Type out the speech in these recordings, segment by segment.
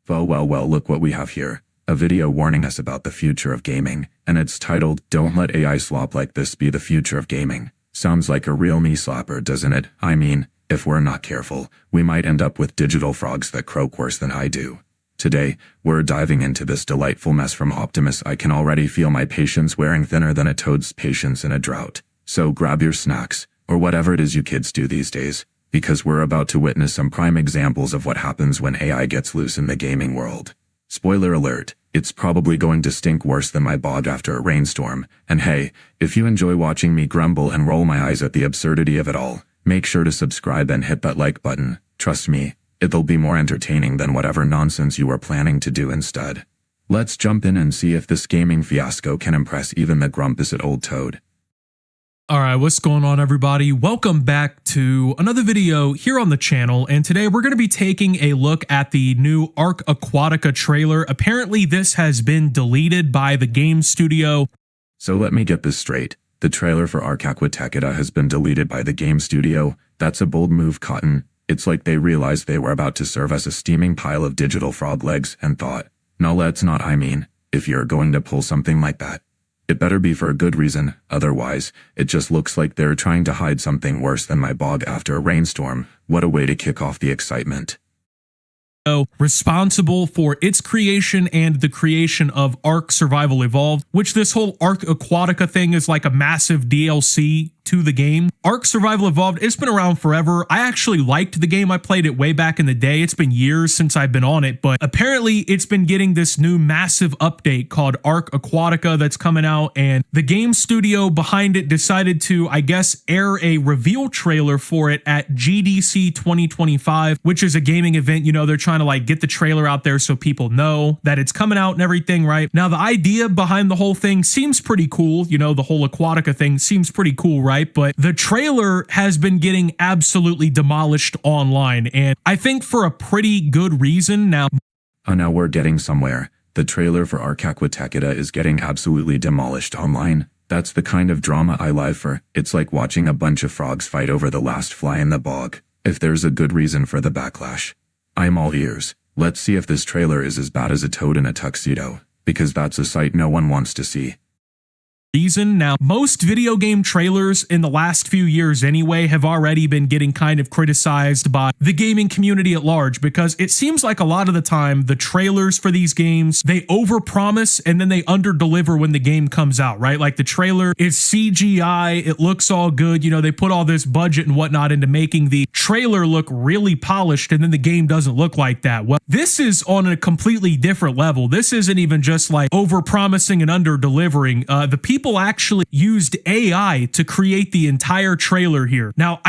Well, look what we have here. A video warning us about the future of gaming, and it's titled, "Don't Let AI Slop Like This Be the Future of Gaming." Sounds like a real me slapper, doesn't it? I mean, if we're not careful, we might end up with digital frogs that croak worse than I do. Today, we're diving into this delightful mess from Optimus. I can already feel my patience wearing thinner than a toad's patience in a drought. So grab your snacks, or whatever it is you kids do these days, because we're about to witness some prime examples of what happens when AI gets loose in the gaming world. Spoiler alert, it's probably going to stink worse than my bog after a rainstorm, and hey, if you enjoy watching me grumble and roll my eyes at the absurdity of it all, make sure to subscribe and hit that like button. Trust me, it'll be more entertaining than whatever nonsense you were planning to do instead. Let's jump in and see if this gaming fiasco can impress even the grumpest old toad. Alright, what's going on everybody? Welcome back to another video here on the channel, and today we're going to be taking a look at the new ARK Aquatica trailer. Apparently this has been deleted by the game studio. So let me get this straight. The trailer for ARK Aquatica has been deleted by the game studio. That's a bold move, Cotton. It's like they realized they were about to serve us a steaming pile of digital frog legs and thought, no, let's not. I mean, if you're going to pull something like that, it better be for a good reason, otherwise, it just looks like they're trying to hide something worse than my bog after a rainstorm. What a way to kick off the excitement. Responsible for its creation and the creation of ARK Survival Evolved, which this whole ARK Aquatica thing is like a massive DLC to the game. ARK Survival Evolved, it's been around forever. I actually liked the game. I played it way back in the day. It's been years since I've been on it, but apparently it's been getting this new massive update called ARK Aquatica that's coming out, and the game studio behind it decided to, I guess, air a reveal trailer for it at GDC 2025, which is a gaming event. You know, they're trying to like get the trailer out there so people know that it's coming out and everything, right? Now, the idea behind the whole thing seems pretty cool. You know, the whole Aquatica thing seems pretty cool, right? But the trailer has been getting absolutely demolished online, and I think for a pretty good reason. Now we're getting somewhere. The trailer for ARK Aquatica is getting absolutely demolished online. That's the kind of drama I live for. It's like watching a bunch of frogs fight over the last fly in the bog. If there's a good reason for the backlash, I'm all ears. Let's see if this trailer is as bad as a toad in a tuxedo, because that's a sight no one wants to see. Now, most video game trailers in the last few years anyway have already been getting kind of criticized by the gaming community at large, because it seems like a lot of the time the trailers for these games, they overpromise and then they underdeliver when the game comes out, right? Like the trailer is CGI, it looks all good, you know, they put all this budget and whatnot into making the trailer look really polished, and then the game doesn't look like that. Well, this is on a completely different level. This isn't even just like overpromising and underdelivering. The people actually used AI to create the entire trailer here. Now,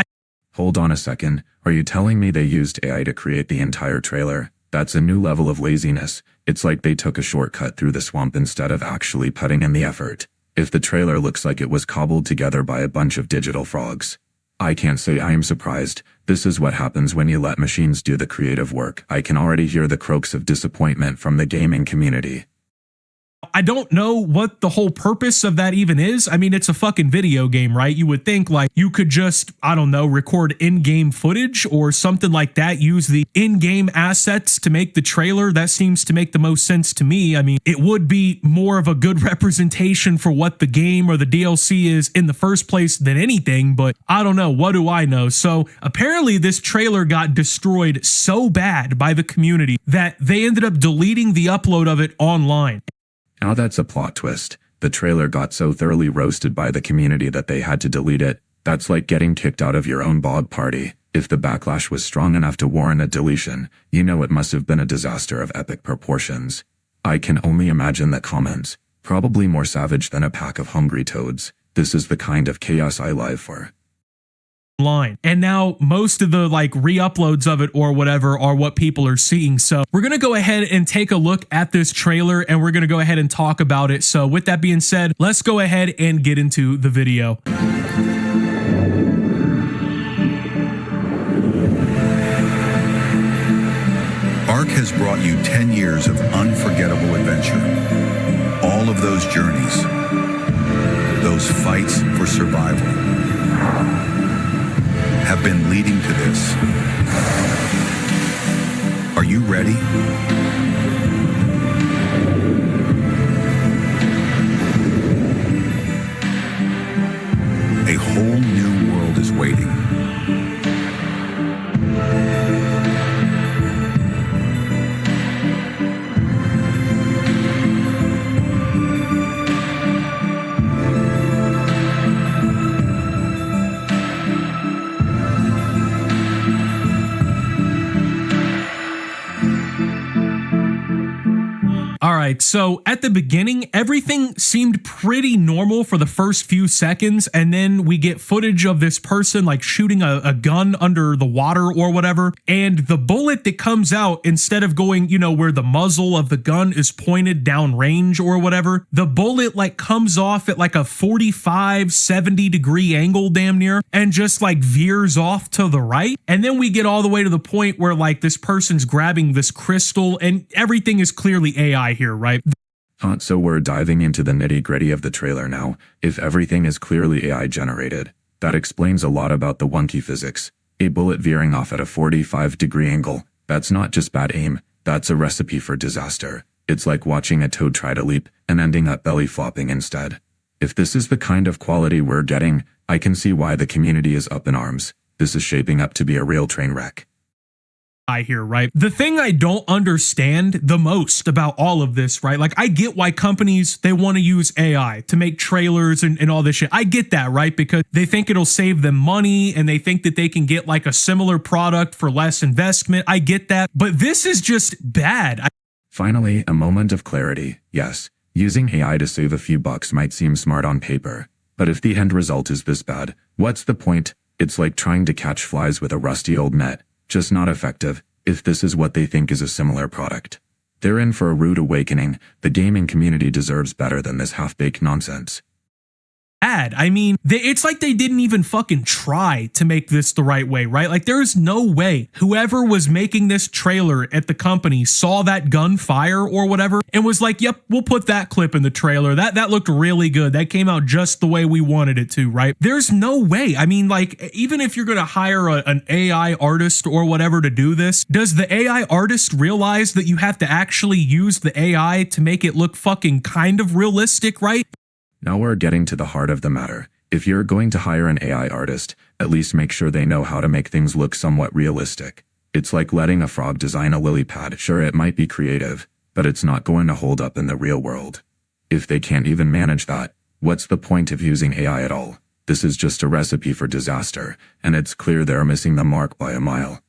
Hold on a second. Are you telling me they used AI to create the entire trailer? That's a new level of laziness. It's like they took a shortcut through the swamp instead of actually putting in the effort. If the trailer looks like it was cobbled together by a bunch of digital frogs, I can't say I am surprised. This is what happens when you let machines do the creative work. I can already hear the croaks of disappointment from the gaming community. I don't know what the whole purpose of that even is. I mean, it's a fucking video game, right? You would think like you could just, I don't know, record in-game footage or something like that, use the in-game assets to make the trailer. That seems to make the most sense to me. I mean, it would be more of a good representation for what the game or the DLC is in the first place than anything, but I don't know. What do I know? So apparently this trailer got destroyed so bad by the community that they ended up deleting the upload of it online. Now that's a plot twist. The trailer got so thoroughly roasted by the community that they had to delete it. That's like getting kicked out of your own bog party. If the backlash was strong enough to warrant a deletion, you know it must have been a disaster of epic proportions. I can only imagine the comments. Probably more savage than a pack of hungry toads. This is the kind of chaos I live for. Line. And now most of the like re-uploads of it or whatever are what people are seeing. So we're going to go ahead and take a look at this trailer, and we're going to go ahead and talk about it. So with that being said, let's go ahead and get into the video. ARK has brought you 10 years of unforgettable adventure. All of those journeys, those fights for survival, have been leading to this. Are you you ready? A whole new world is waiting. All right, so at the beginning, everything seemed pretty normal for the first few seconds, and then we get footage of this person like shooting a gun under the water or whatever, and the bullet that comes out, instead of going, you know, where the muzzle of the gun is pointed down range or whatever, the bullet like comes off at like a 45, 70 degree angle damn near, and just like veers off to the right, and then we get all the way to the point where like this person's grabbing this crystal, and everything is clearly AI here, right? So we're diving into the nitty-gritty of the trailer now. If everything is clearly AI generated, that explains a lot about the wonky physics. A bullet veering off at a 45-degree angle, that's not just bad aim, that's a recipe for disaster. It's like watching a toad try to leap and ending up belly flopping instead. If this is the kind of quality we're getting, I can see why the community is up in arms. This is shaping up to be a real train wreck. Here, right? The thing I don't understand the most about all of this, right? Like, I get why companies, they want to use AI to make trailers and all this shit. I get that, right? Because they think it'll save them money and they think that they can get like a similar product for less investment. I get that, but this is just bad. Finally, a moment of clarity. Yes, using AI to save a few bucks might seem smart on paper, but if the end result is this bad, what's the point? It's like trying to catch flies with a rusty old net. Just not effective, if this is what they think is a similar product. They're in for a rude awakening. The gaming community deserves better than this half-baked nonsense. I mean, it's like they didn't even fucking try to make this the right way, right? Like, there's no way whoever was making this trailer at the company saw that gun fire or whatever and was like, yep, we'll put that clip in the trailer. That looked really good. That came out just the way we wanted it to, right? There's no way. I mean, like, even if you're going to hire an AI artist or whatever to do this, does the AI artist realize that you have to actually use the AI to make it look fucking kind of realistic, right? Now we're getting to the heart of the matter. If you're going to hire an AI artist, at least make sure they know how to make things look somewhat realistic. It's like letting a frog design a lily pad. Sure, it might be creative, but it's not going to hold up in the real world. If they can't even manage that, what's the point of using AI at all? This is just a recipe for disaster, and it's clear they're missing the mark by a mile.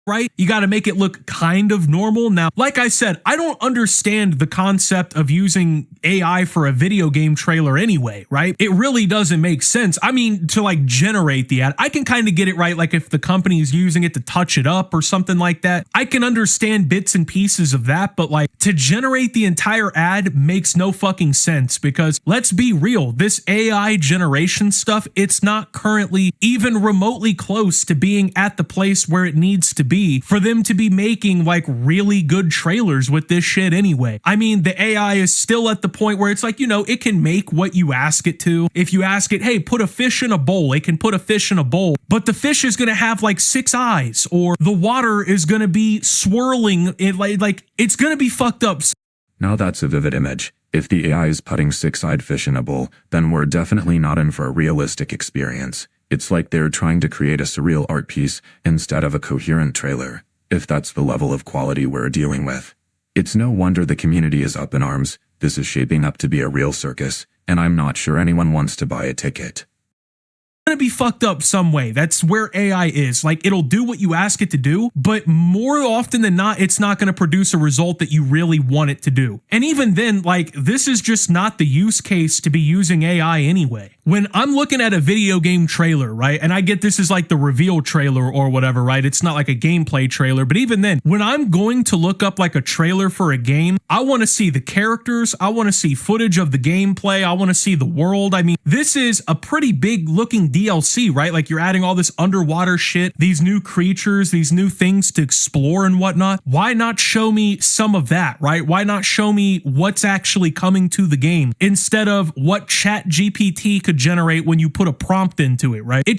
Right? You got to make it look kind of normal. Now, like I said, I don't understand the concept of using AI for a video game trailer anyway, right? It really doesn't make sense. I mean, to like generate the ad, I can kind of get it, right? Like if the company is using it to touch it up or something like that, I can understand bits and pieces of that, but like to generate the entire ad makes no fucking sense because let's be real, this AI generation stuff, it's not currently even remotely close to being at the place where it needs to be for them to be making like really good trailers with this shit anyway. I mean, the AI is still at the point where it's like, you know, it can make what you ask it to. If you ask it, hey, put a fish in a bowl, it can put a fish in a bowl, but the fish is going to have like 6 eyes or the water is going to be swirling. Like it's going to be fucked up. Now that's a vivid image. If the AI is putting 6-eyed fish in a bowl, then we're definitely not in for a realistic experience. It's like they're trying to create a surreal art piece instead of a coherent trailer, if that's the level of quality we're dealing with. It's no wonder the community is up in arms. This is shaping up to be a real circus, and I'm not sure anyone wants to buy a ticket. Gonna be fucked up some way. That's where AI is. Like, it'll do what you ask it to do, but more often than not, it's not gonna produce a result that you really want it to do. And even then, like, this is just not the use case to be using AI anyway. When I'm looking at a video game trailer, right, and I get this is like the reveal trailer or whatever, right? It's not like a gameplay trailer, but even then, when I'm going to look up like a trailer for a game, I want to see the characters, I want to see footage of the gameplay, I want to see the world. I mean, this is a pretty big looking DLC, right? Like you're adding all this underwater shit, these new creatures, these new things to explore and whatnot. Why not show me some of that, right? Why not show me what's actually coming to the game instead of what ChatGPT could generate when you put a prompt into it, right?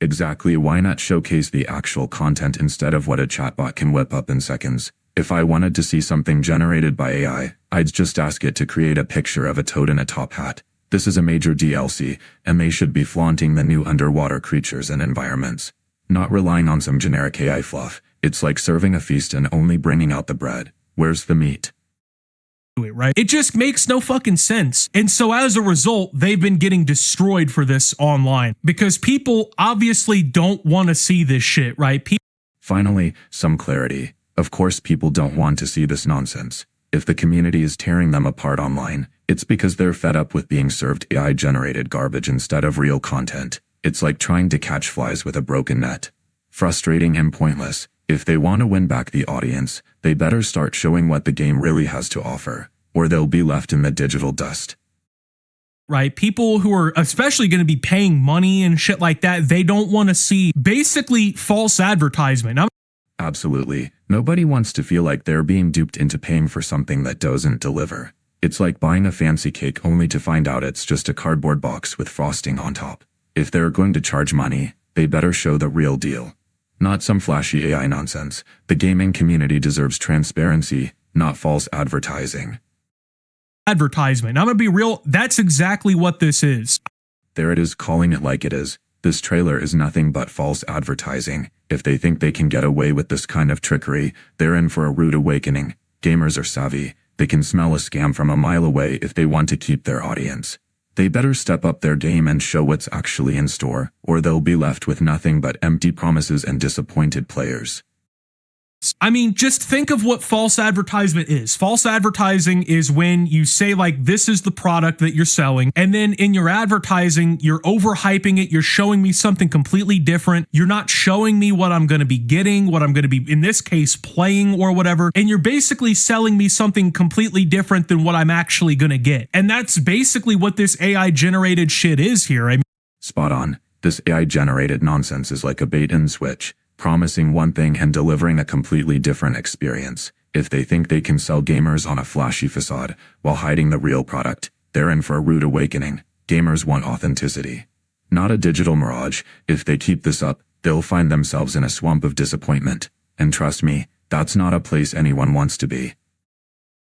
Exactly, why not showcase the actual content instead of what a chatbot can whip up in seconds? If I wanted to see something generated by AI, I'd just ask it to create a picture of a toad in a top hat. This is a major DLC, and they should be flaunting the new underwater creatures and environments. Not relying on some generic AI fluff. It's like serving a feast and only bringing out the bread. Where's the meat? Right? It just makes no fucking sense. And so as a result, they've been getting destroyed for this online because people obviously don't want to see this shit, right? Finally, some clarity. Of course, people don't want to see this nonsense. If the community is tearing them apart online, it's because they're fed up with being served AI-generated garbage instead of real content. It's like trying to catch flies with a broken net. Frustrating and pointless. If they want to win back the audience, they better start showing what the game really has to offer, or they'll be left in the digital dust. Right? People who are especially going to be paying money and shit like that, they don't want to see basically false advertisement. Absolutely. Nobody wants to feel like they're being duped into paying for something that doesn't deliver. It's like buying a fancy cake only to find out it's just a cardboard box with frosting on top. If they're going to charge money, they better show the real deal. Not some flashy AI nonsense. The gaming community deserves transparency, not false advertising. Advertisement. I'm gonna be real, that's exactly what this is. There it is, calling it like it is. This trailer is nothing but false advertising. If they think they can get away with this kind of trickery, they're in for a rude awakening. Gamers are savvy. They can smell a scam from a mile away if they want to keep their audience. They better step up their game and show what's actually in store, or they'll be left with nothing but empty promises and disappointed players. I mean, just think of what false advertisement is. False advertising is when you say like, this is the product that you're selling. And then in your advertising, you're overhyping it. You're showing me something completely different. You're not showing me what I'm going to be getting, what I'm going to be, in this case, playing or whatever. And you're basically selling me something completely different than what I'm actually going to get. And that's basically what this AI generated shit is here. I mean, spot on. This AI generated nonsense is like a bait and switch, promising one thing and delivering a completely different experience. If they think they can sell gamers on a flashy facade while hiding the real product, they're in for a rude awakening. Gamers want authenticity, not a digital mirage. If they keep this up, they'll find themselves in a swamp of disappointment. And trust me, that's not a place anyone wants to be.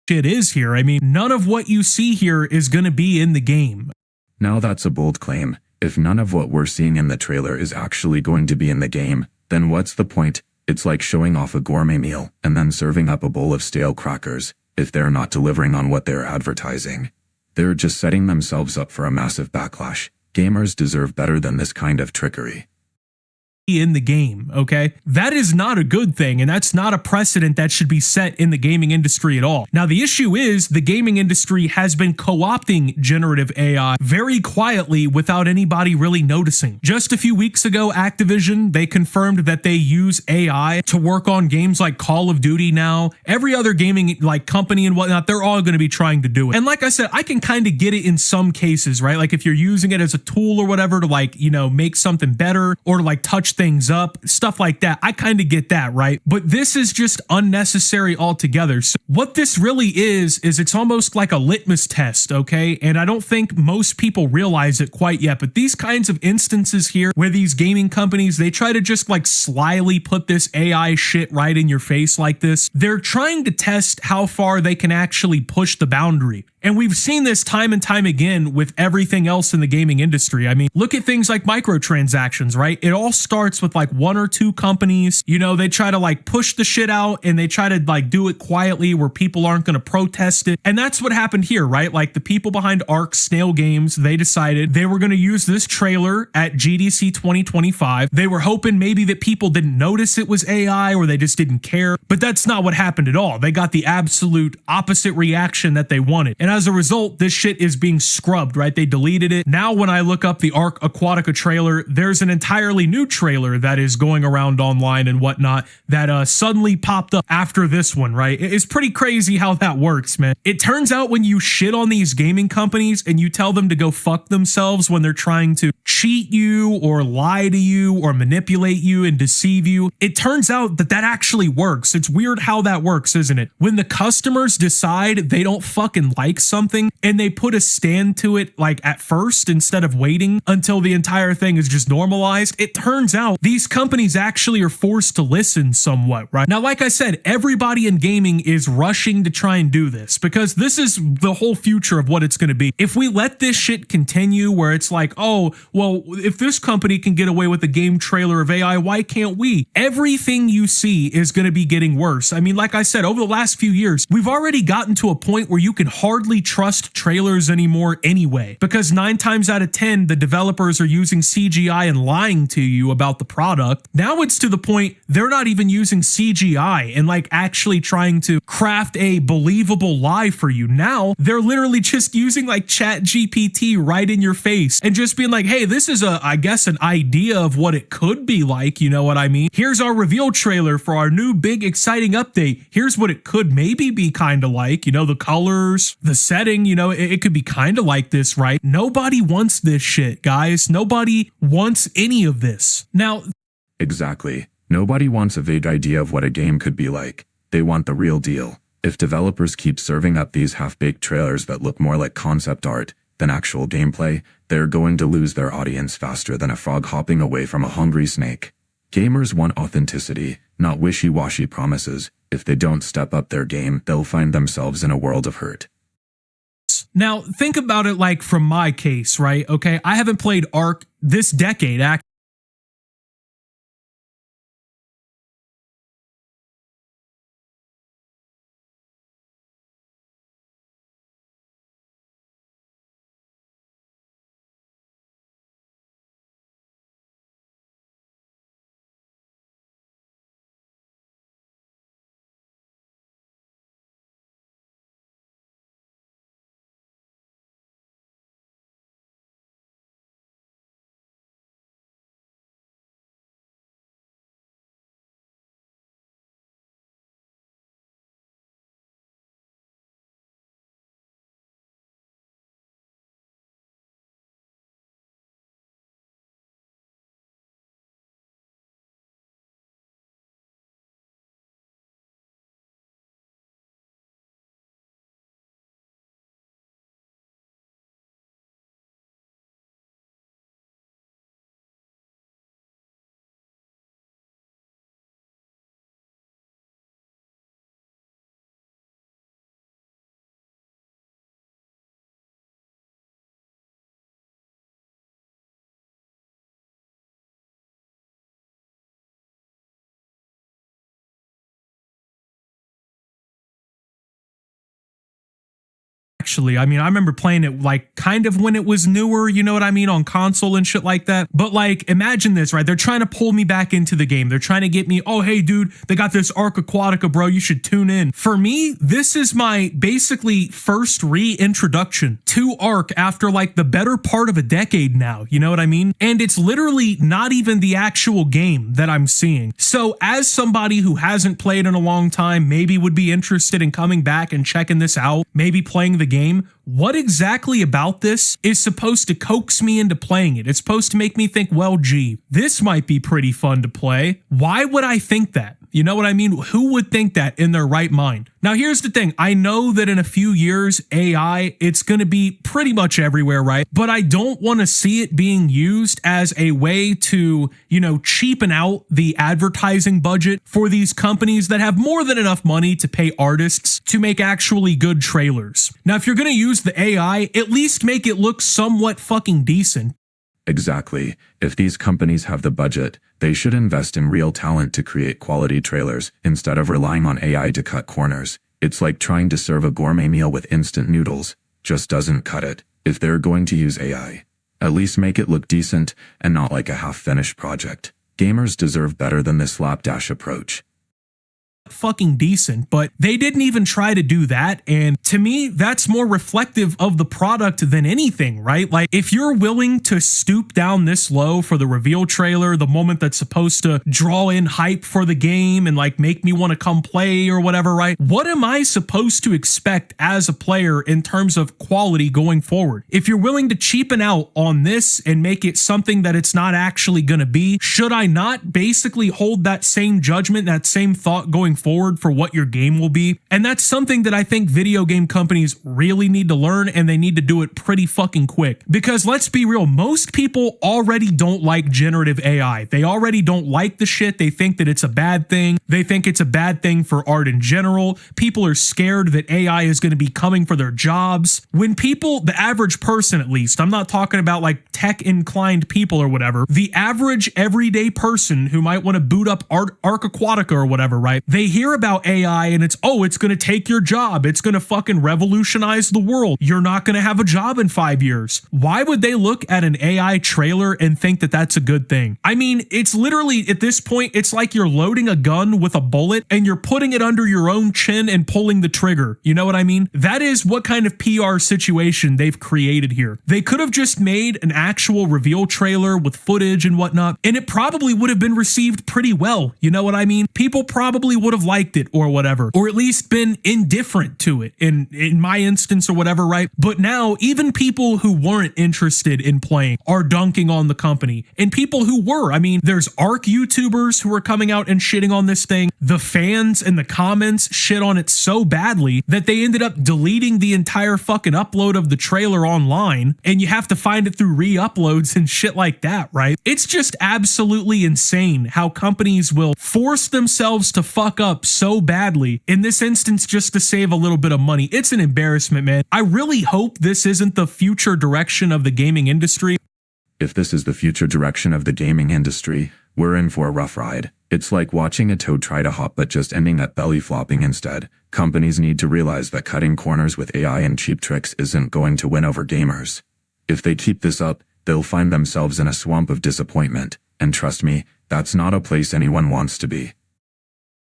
Shit is here. I mean, none of what you see here is going to be in the game. Now that's a bold claim. If none of what we're seeing in the trailer is actually going to be in the game, then what's the point? It's like showing off a gourmet meal and then serving up a bowl of stale crackers. If they're not delivering on what they're advertising, they're just setting themselves up for a massive backlash. Gamers deserve better than this kind of trickery. In the game, okay? That is not a good thing, and that's not a precedent that should be set in the gaming industry at all. Now, the issue is the gaming industry has been co-opting generative AI very quietly without anybody really noticing. Just a few weeks ago, Activision, they confirmed that they use AI to work on games like Call of Duty now. Every other gaming like company and whatnot, they're all going to be trying to do it. And like I said, I can kind of get it in some cases, right? Like if you're using it as a tool or whatever to like, you know, make something better or to like touch things up, stuff like that. I kind of get that, right? But this is just unnecessary altogether. So what this really is it's almost like a litmus test, okay? And I don't think most people realize it quite yet, but these kinds of instances here where these gaming companies, they try to just like slyly put this AI shit right in your face like this, they're trying to test how far they can actually push the boundary. And we've seen this time and time again with everything else in the gaming industry. I mean, look at things like microtransactions, right? It all starts with like one or two companies, you know, they try to like push the shit out and they try to like do it quietly where people aren't going to protest it. And that's what happened here, right? Like the people behind ARK Snail Games, they decided they were going to use this trailer at GDC 2025. They were hoping maybe that people didn't notice it was AI or they just didn't care, but that's not what happened at all. They got the absolute opposite reaction that they wanted. And as a result, this shit is being scrubbed, right? They deleted it. Now, when I look up the ARK Aquatica trailer, there's an entirely new trailer that is going around online and whatnot that suddenly popped up after this one, right? It's pretty crazy how that works, man. It turns out when you shit on these gaming companies and you tell them to go fuck themselves when they're trying to cheat you or lie to you or manipulate you and deceive you, it turns out that that actually works. It's weird how that works, isn't it? When the customers decide they don't fucking like something and they put a stand to it like at first instead of waiting until the entire thing is just normalized, it turns out these companies actually are forced to listen somewhat, right? Now, like I said, everybody in gaming is rushing to try and do this because this is the whole future of what it's going to be. If we let this shit continue where it's like, oh, well, if this company can get away with a game trailer of AI, why can't we? Everything you see is going to be getting worse. I mean, like I said, over the last few years, we've already gotten to a point where you can hardly trust trailers anymore anyway, because 9 times out of 10, the developers are using CGI and lying to you about the product. Now it's to the point they're not even using CGI and like actually trying to craft a believable lie for you. Now they're literally just using like Chat GPT right in your face and just being like, hey, this is I guess an idea of what it could be like, you know what I mean? Here's our reveal trailer for our new big exciting update. Here's what it could maybe be kind of like, you know, the colors, the setting, you know, it could be kind of like this, right? Nobody wants this shit, guys. Nobody wants any of this. Now, Exactly. Nobody wants a vague idea of what a game could be like. They want the real deal. If developers keep serving up these half-baked trailers that look more like concept art than actual gameplay, they're going to lose their audience faster than a frog hopping away from a hungry snake. Gamers want authenticity, not wishy-washy promises. If they don't step up their game, they'll find themselves in a world of hurt. now think about it like from my case, right? Okay, I haven't played ARK this decade, actually. I mean, I remember playing it like kind of when it was newer, you know what I mean, on console and shit like that. But like, imagine this, right? They're trying to pull me back into the game. They're trying to get me, oh, hey, dude, they got this ARK Aquatica, bro. You should tune in. For me, this is my basically first reintroduction to ARK after like the better part of a decade now. You know what I mean? And it's literally not even the actual game that I'm seeing. So as somebody who hasn't played in a long time, maybe would be interested in coming back and checking this out, maybe playing the game, what exactly about this is supposed to coax me into playing it? It's supposed to make me think, well, gee, this might be pretty fun to play. Why would I think that? You know what I mean? Who would think that in their right mind? Now, here's the thing. I know that in a few years, AI, it's going to be pretty much everywhere, right? But I don't want to see it being used as a way to, you know, cheapen out the advertising budget for these companies that have more than enough money to pay artists to make actually good trailers. Now, if you're going to use the AI, at least make it look somewhat fucking decent. Exactly. If these companies have the budget, they should invest in real talent to create quality trailers instead of relying on AI to cut corners. It's like trying to serve a gourmet meal with instant noodles. Just doesn't cut it. If they're going to use AI, at least make it look decent and not like a half-finished project. Gamers deserve better than this slapdash approach. Fucking decent, but they didn't even try to do that. And to me, that's more reflective of the product than anything, right? Like, if you're willing to stoop down this low for the reveal trailer, the moment that's supposed to draw in hype for the game and like make me want to come play or whatever, right? What am I supposed to expect as a player in terms of quality going forward? If you're willing to cheapen out on this and make it something that it's not actually going to be, should I not basically hold that same judgment, that same thought going forward for what your game will be. And that's something that I think video game companies really need to learn, and they need to do it pretty fucking quick. Because let's be real, most people already don't like generative AI. They already don't like the shit. They think that it's a bad thing. They think it's a bad thing for art in general. People are scared that AI is going to be coming for their jobs. When people, the average person at least, I'm not talking about like tech inclined people or whatever, the average everyday person who might want to boot up ARK Aquatica or whatever, right? They hear about AI and it's going to take your job. It's going to fucking revolutionize the world. You're not going to have a job in 5 years. Why would they look at an AI trailer and think that that's a good thing? I mean, it's literally at this point, it's like you're loading a gun with a bullet and you're putting it under your own chin and pulling the trigger. You know what I mean? That is what kind of PR situation they've created here. They could have just made an actual reveal trailer with footage and whatnot, and it probably would have been received pretty well. You know what I mean? People probably would have liked it or whatever, or at least been indifferent to it in my instance or whatever, right? But now even people who weren't interested in playing are dunking on the company, and people who were, I mean, there's ARK YouTubers who are coming out and shitting on this thing. The fans and the comments shit on it so badly that they ended up deleting the entire fucking upload of the trailer online, and you have to find it through re-uploads and shit like that, right? It's just absolutely insane how companies will force themselves to fuck up so badly, in this instance just to save a little bit of money. It's an embarrassment, man. I really hope this isn't the future direction of the gaming industry. If this is the future direction of the gaming industry, we're in for a rough ride. It's like watching a toad try to hop but just ending up belly flopping instead. Companies need to realize that cutting corners with AI and cheap tricks isn't going to win over gamers. If they keep this up, they'll find themselves in a swamp of disappointment, and trust me, that's not a place anyone wants to be.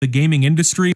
The gaming industry.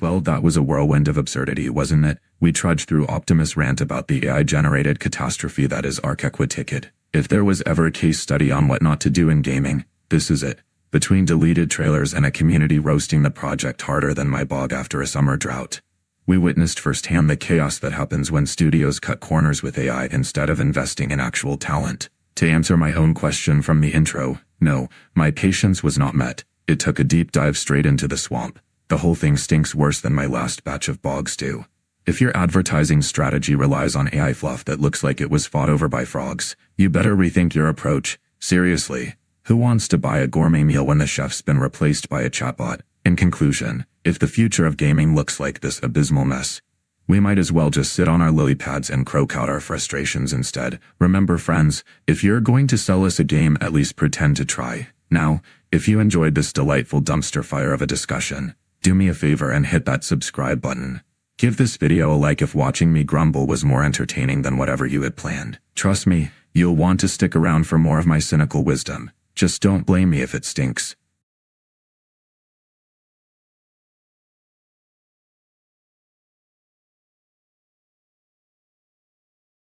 Well, that was a whirlwind of absurdity, wasn't it? We trudged through Optimus' rant about the AI-generated catastrophe that is ARK Aquatica. If there was ever a case study on what not to do in gaming, this is it. Between deleted trailers and a community roasting the project harder than my bog after a summer drought, we witnessed firsthand the chaos that happens when studios cut corners with AI instead of investing in actual talent. To answer my own question from the intro, no, my patience was not met. It took a deep dive straight into the swamp. The whole thing stinks worse than my last batch of bog stew. If your advertising strategy relies on AI fluff that looks like it was fought over by frogs, you better rethink your approach. Seriously, who wants to buy a gourmet meal when the chef's been replaced by a chatbot? In conclusion, if the future of gaming looks like this abysmal mess, we might as well just sit on our lily pads and croak out our frustrations instead. Remember, friends, if you're going to sell us a game, at least pretend to try. Now, if you enjoyed this delightful dumpster fire of a discussion, do me a favor and hit that subscribe button. Give this video a like if watching me grumble was more entertaining than whatever you had planned. Trust me, you'll want to stick around for more of my cynical wisdom. Just don't blame me if it stinks.